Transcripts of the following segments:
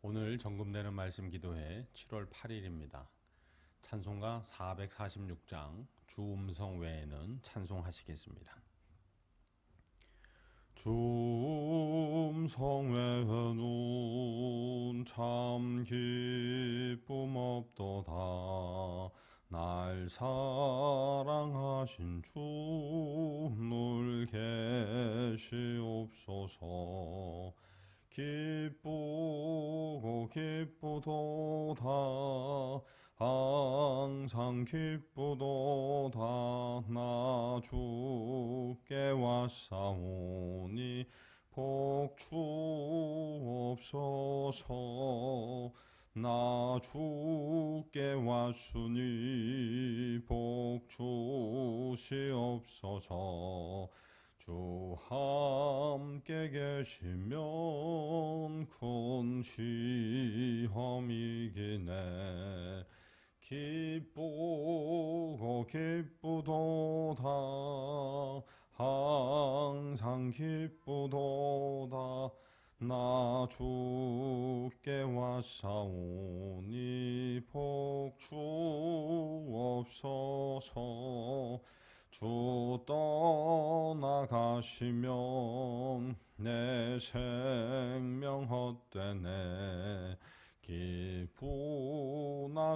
오늘 정금되는 말씀 기도회 7월 8일입니다. 찬송가 446장 주 음성 외에는 찬송하시겠습니다. 주 음성 외에는 참 기쁨 없도다. 날 사랑하신 주 늘 계시옵소서. 기쁘고 기쁘도다. 항상 기쁘도다. 나 주께 왔사오니 복주옵소서. 나 주께 왔으니 복주시옵소서. 주 함께 계시면 큰 시험이기네. 기쁘고 기쁘도다. 항상 기쁘도다. 나 주께 왔사오니 복주옵소서. 주 떠나가시면 내 생명 헛되네. 기쁘나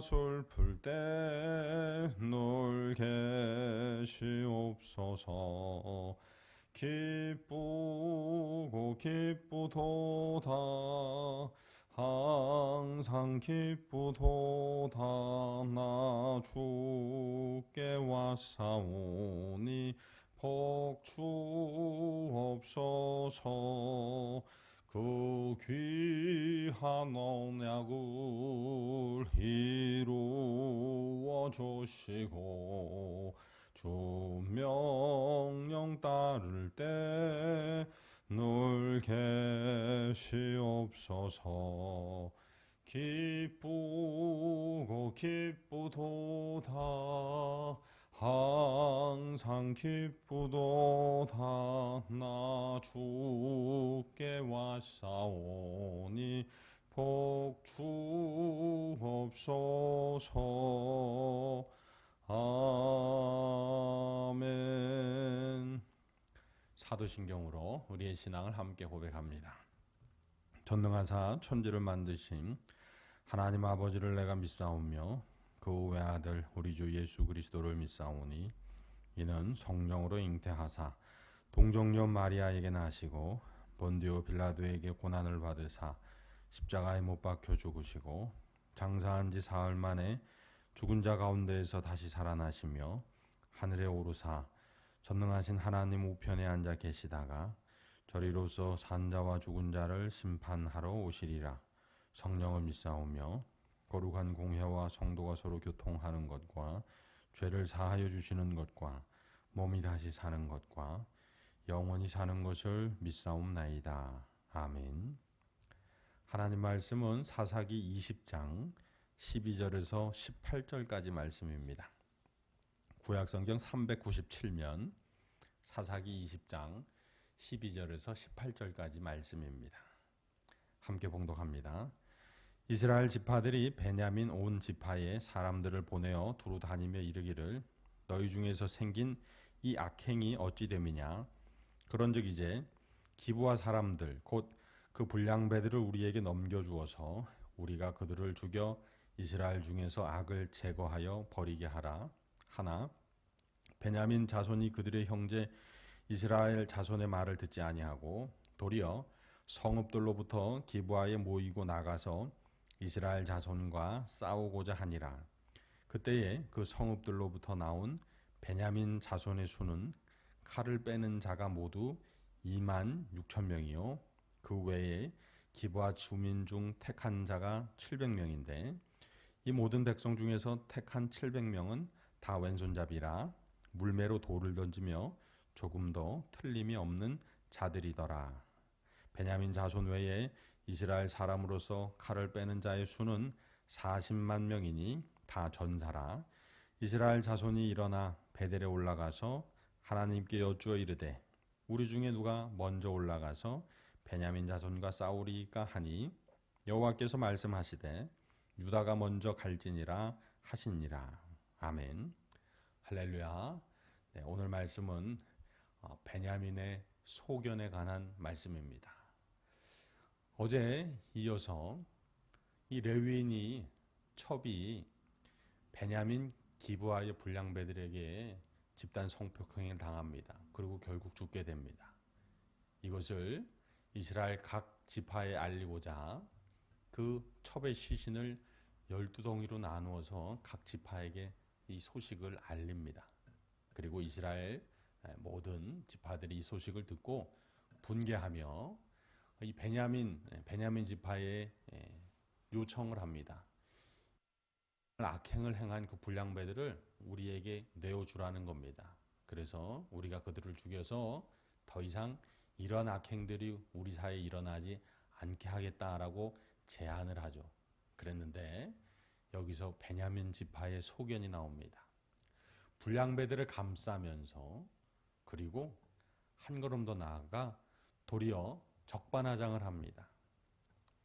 슬플 때 늘 계시옵소서. 기쁘고 기쁘도다. 항상 기쁘도다. 나 주께 왔사오니 복주옵소서. 그 귀한 언약을 이루어 주시고 주 명령 따를 때 늘 계시옵소서. 기쁘고 기쁘도다. 항상 기쁘도다. 나 주께 왔사오니 복주옵소서. 아멘. 사도신경으로 우리의 신앙을 함께 고백합니다. 전능하사 천지를 만드신 하나님 아버지를 내가 믿사오며 그 외아들 우리 주 예수 그리스도를 믿사오니 이는 성령으로 잉태하사 동정녀 마리아에게 나시고 본디오 빌라도에게 고난을 받으사 십자가에 못 박혀 죽으시고 장사한 지 사흘 만에 죽은 자 가운데에서 다시 살아나시며 하늘에 오르사 전능하신 하나님 우편에 앉아 계시다가 저리로서 산자와 죽은 자를 심판하러 오시리라. 성령을 믿사오며 거룩한 공회와 성도가 서로 교통하는 것과 죄를 사하여 주시는 것과 몸이 다시 사는 것과 영원히 사는 것을 믿사옵나이다. 아멘. 하나님 말씀은 사사기 20장 12절에서 18절까지 말씀입니다. 구약성경 397면 사사기 20장 12절에서 18절까지 말씀입니다. 함께 봉독합니다. 이스라엘 지파들이 베냐민 온 지파에 사람들을 보내어 두루 다니며 이르기를 너희 중에서 생긴 이 악행이 어찌 됨이냐. 그런즉 이제 기브아 사람들 곧 그 불량배들을 우리에게 넘겨주어서 우리가 그들을 죽여 이스라엘 중에서 악을 제거하여 버리게 하라. 하나 베냐민 자손이 그들의 형제 이스라엘 자손의 말을 듣지 아니하고 도리어 성읍들로부터 기브아에 모이고 나가서 이스라엘 자손과 싸우고자 하니라. 그때에 그 성읍들로부터 나온 베냐민 자손의 수는 칼을 빼는 자가 모두 2만 6천 명이요 그 외에 기브아 주민 중 택한 자가 700명인데 이 모든 백성 중에서 택한 700명은 다 왼손잡이라 물매로 돌을 던지며 조금도 틀림이 없는 자들이더라. 베냐민 자손 외에 이스라엘 사람으로서 칼을 빼는 자의 수는 40만 명이니 다 전사라. 이스라엘 자손이 일어나 베델에 올라가서 하나님께 여쭈어 이르되 우리 중에 누가 먼저 올라가서 베냐민 자손과 싸우리까 하니 여호와께서 말씀하시되 유다가 먼저 갈지니라 하시니라. 아멘. 할렐루야. 네, 오늘 말씀은 베냐민의 소견에 관한 말씀입니다. 어제 이어서 이 레위인이 첩이 베냐민 기브아의 불량배들에게 집단 성폭행을 당합니다. 그리고 결국 죽게 됩니다. 이것을 이스라엘 각 지파에 알리고자 그 첩의 시신을 12덩이로 나누어서 각 지파에게 이 소식을 알립니다. 그리고 이스라엘 모든 지파들이 이 소식을 듣고 분개하며 이 베냐민 지파에 요청을 합니다. 악행을 행한 그 불량배들을 우리에게 내어주라는 겁니다. 그래서 우리가 그들을 죽여서 더 이상 이런 악행들이 우리 사이에 일어나지 않게 하겠다라고 제안을 하죠. 그랬는데 여기서 베냐민 지파의 소견이 나옵니다. 불량배들을 감싸면서 그리고 한 걸음 더 나아가 도리어 적반하장을 합니다.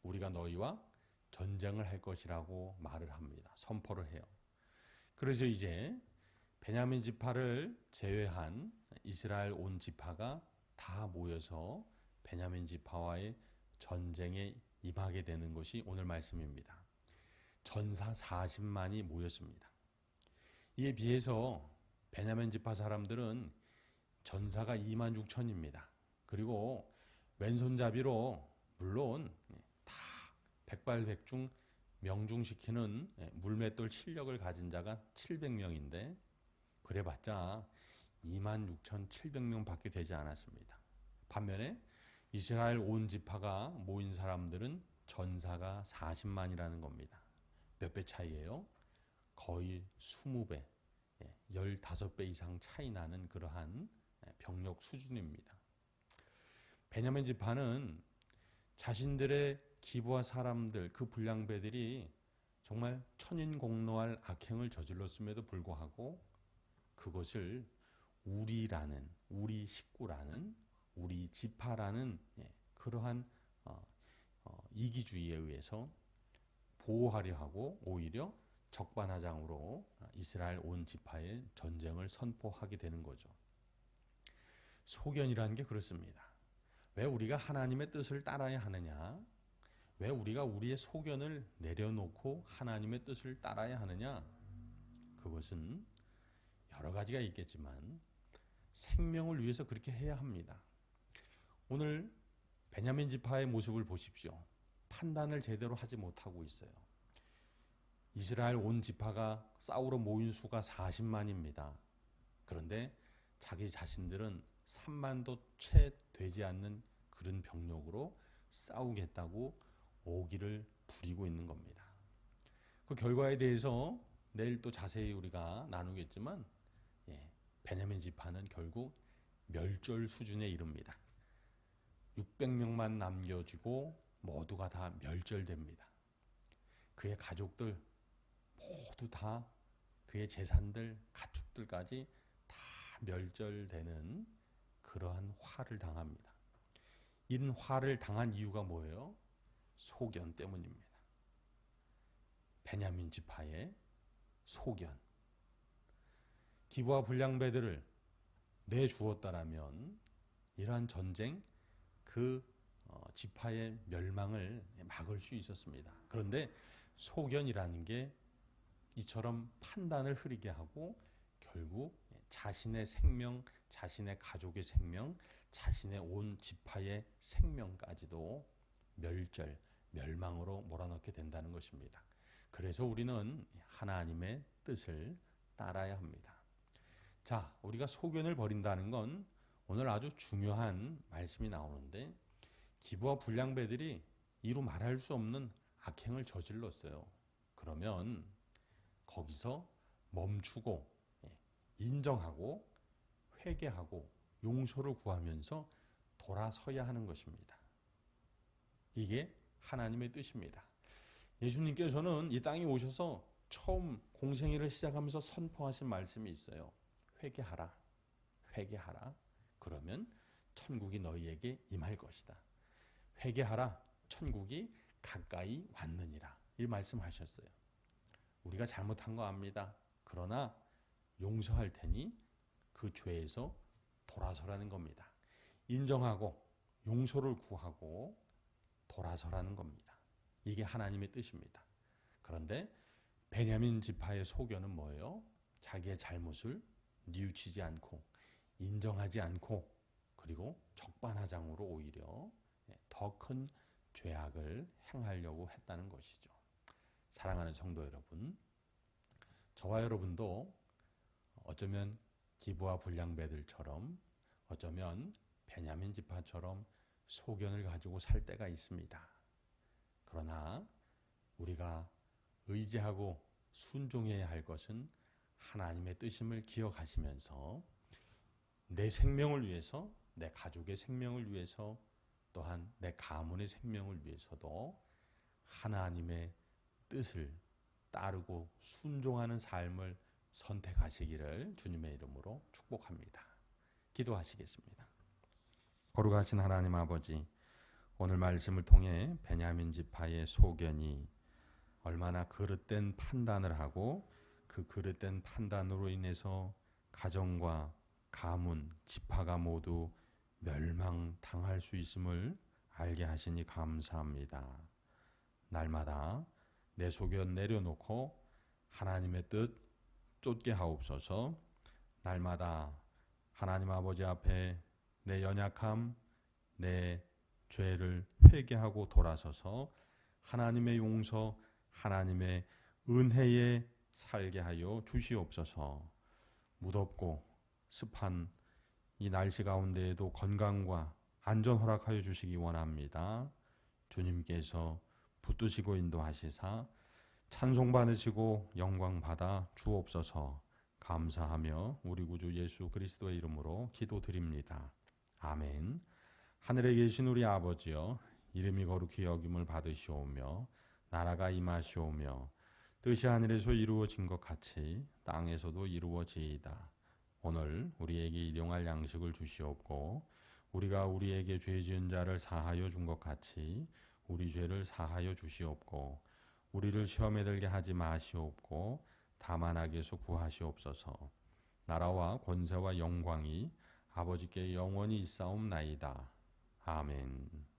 우리가 너희와 전쟁을 할 것이라고 말을 합니다. 선포를 해요. 그래서 이제 베냐민 지파를 제외한 이스라엘 온 지파가 다 모여서 베냐민 지파와의 전쟁에 임하게 되는 것이 오늘 말씀입니다. 전사 40만이 모였습니다. 이에 비해서 베냐민 지파 사람들은 전사가 2만 6천입니다. 그리고 왼손잡이로 물론 다 백발백중 명중시키는 물맷돌 실력을 가진 자가 700명인데 그래봤자 26,700명 밖에 되지 않았습니다. 반면에 이스라엘 온 지파가 모인 사람들은 전사가 40만이라는 겁니다. 몇 배 차이예요? 거의 20배, 15배 이상 차이 나는 그러한 병력 수준입니다. 베냐민 지파는 자신들의 기브아 사람들, 그 불량배들이 정말 천인공노할 악행을 저질렀음에도 불구하고 그것을 우리 식구라는, 우리 지파라는 그러한 이기주의에 의해서 보호하려 하고 오히려 적반하장으로 이스라엘 온 지파의 전쟁을 선포하게 되는 거죠. 소견이라는 게 그렇습니다. 왜 우리가 하나님의 뜻을 따라야 하느냐? 왜 우리가 우리의 소견을 내려놓고 하나님의 뜻을 따라야 하느냐? 그것은 여러 가지가 있겠지만 생명을 위해서 그렇게 해야 합니다. 오늘 베냐민 지파의 모습을 보십시오. 판단을 제대로 하지 못하고 있어요. 이스라엘 온 지파가 싸우러 모인 수가 40만입니다. 그런데 자기 자신들은 3만도 채 되지 않는 그런 병력으로 싸우겠다고 오기를 부리고 있는 겁니다. 그 결과에 대해서 내일 또 자세히 우리가 나누겠지만 베냐민 지파는 결국 멸절 수준에 이릅니다. 600명만 남겨지고 모두가 다 멸절됩니다. 그의 가족들 모두 다 그의 재산들, 가축들까지 다 멸절되는 그러한 화를 당합니다. 이런 화를 당한 이유가 뭐예요? 소견 때문입니다. 베냐민 지파의 소견. 기브아 불량배들을 내주었다라면 이러한 전쟁, 그 지파의 멸망을 막을 수 있었습니다. 그런데 소견이라는 게 이처럼 판단을 흐리게 하고 결국 자신의 생명, 자신의 가족의 생명, 자신의 온 지파의 생명까지도 멸망으로 몰아넣게 된다는 것입니다. 그래서 우리는 하나님의 뜻을 따라야 합니다. 자, 우리가 소견을 버린다는 건 오늘 아주 중요한 말씀이 나오는데 기브아 불량배들이 이루 말할 수 없는 악행을 저질렀어요. 그러면 거기서 멈추고 인정하고 회개하고 용서를 구하면서 돌아서야 하는 것입니다. 이게 하나님의 뜻입니다. 예수님께서는 이 땅에 오셔서 처음 공생애를 시작하면서 선포하신 말씀이 있어요. 회개하라. 회개하라. 그러면 천국이 너희에게 임할 것이다. 회개하라. 천국이 가까이 왔느니라. 이 말씀하셨어요. 우리가 잘못한 거 압니다. 그러나 용서할 테니 그 죄에서 돌아서라는 겁니다. 인정하고 용서를 구하고 돌아서라는 겁니다. 이게 하나님의 뜻입니다. 그런데 베냐민 지파의 소견은 뭐예요? 자기의 잘못을 뉘우치지 않고 인정하지 않고 그리고 적반하장으로 오히려 더 큰 죄악을 행하려고 했다는 것이죠. 사랑하는 성도 여러분, 저와 여러분도 어쩌면 기부와 불량배들처럼 어쩌면 베냐민 지파처럼 소견을 가지고 살 때가 있습니다. 그러나 우리가 의지하고 순종해야 할 것은 하나님의 뜻임을 기억하시면서 내 생명을 위해서, 내 가족의 생명을 위해서, 또한 내 가문의 생명을 위해서도 하나님의 뜻을 따르고 순종하는 삶을 선택하시기를 주님의 이름으로 축복합니다. 기도하시겠습니다. 거룩하신 하나님 아버지, 오늘 말씀을 통해 베냐민 지파의 소견이 얼마나 그릇된 판단을 하고 그 그릇된 판단으로 인해서 가정과 가문, 지파가 모두 멸망당할 수 있음을 알게 하시니 감사합니다. 날마다 내 소견 내려놓고 하나님의 뜻 쫓게 하옵소서. 날마다 하나님 아버지 앞에 내 연약함, 내 죄를 회개하고 돌아서서 하나님의 용서, 하나님의 은혜에 살게 하여 주시옵소서. 무덥고 습한 이 날씨 가운데에도 건강과 안전 허락하여 주시기 원합니다. 주님께서 붙드시고 인도하시사 찬송 받으시고 영광 받아 주옵소서. 감사하며 우리 구주 예수 그리스도의 이름으로 기도드립니다. 아멘. 하늘에 계신 우리 아버지여, 이름이 거룩히 여김을 받으시오며 나라가 임하시오며 뜻이 하늘에서 이루어진 것 같이 땅에서도 이루어지이다. 오늘 우리에게 일용할 양식을 주시옵고 우리가 우리에게 죄 지은 자를 사하여 준 것 같이 우리 죄를 사하여 주시옵고 우리를 시험에 들게 하지 마시옵고 다만 악에서 구하시옵소서. 나라와 권세와 영광이 아버지께 영원히 있사옵나이다. 아멘.